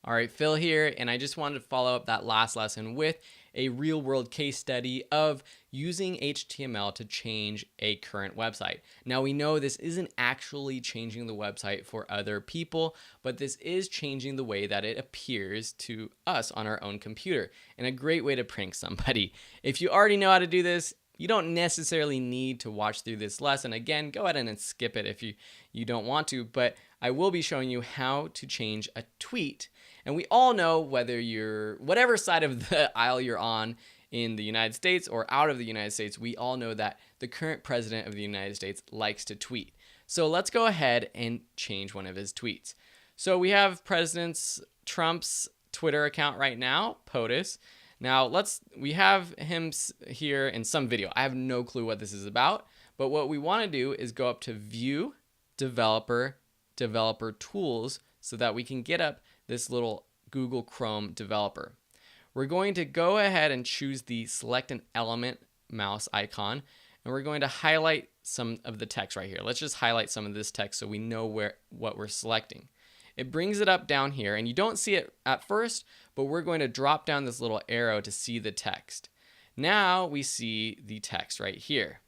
All right, Phil here, and I just wanted to follow up that last lesson with a real world case study of using HTML to change a current website. Now we know this isn't actually changing the website for other people, but this is changing the way that it appears to us on our own computer, and a great way to prank somebody. If you already know how to do this, you don't necessarily need to watch through this lesson. Again, go ahead and skip it if you don't want to, but I will be showing you how to change a tweet. And we all know, whether you're whatever side of the aisle you're on in the United States or out of the United States, we all know that the current president of the United States likes to tweet. So let's go ahead and change one of his tweets. So we have President Trump's Twitter account right now, POTUS. Now we have him here in some video. I have no clue what this is about, but what we want to do is go up to View, Developer, Developer Tools, so that we can get up this little Google Chrome developer. We're going to go ahead and choose the Select an Element mouse icon, and we're going to highlight some of the text right here. Let's just highlight some of this text so we know what we're selecting. It brings it up down here, and you don't see it at first, but we're going to drop down this little arrow to see the text. Now we see the text right here.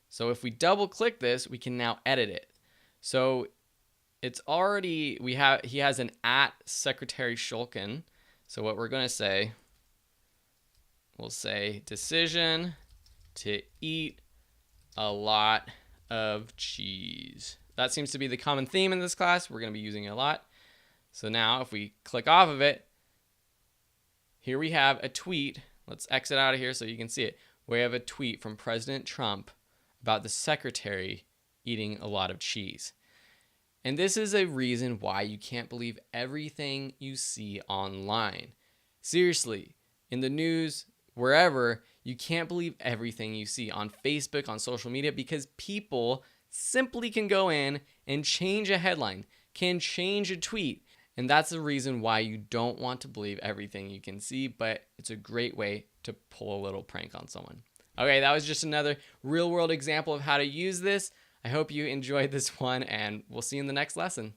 So if we double click this, we can now edit it. So it's already, he has an @Secretary Shulkin. So what we're going to say, we'll say decision to eat a lot of cheese. That seems to be the common theme in this class. We're going to be using it a lot. So now if we click off of it, here we have a tweet. Let's exit out of here so you can see it. We have a tweet from President Trump about the secretary eating a lot of cheese. And this is a reason why you can't believe everything you see online. Seriously, in the news, wherever, you can't believe everything you see on Facebook, on social media, because people simply can go in and change a headline, can change a tweet. And that's the reason why you don't want to believe everything you can see, but it's a great way to pull a little prank on someone. Okay, that was just another real world example of how to use this. I hope you enjoyed this one, and we'll see you in the next lesson.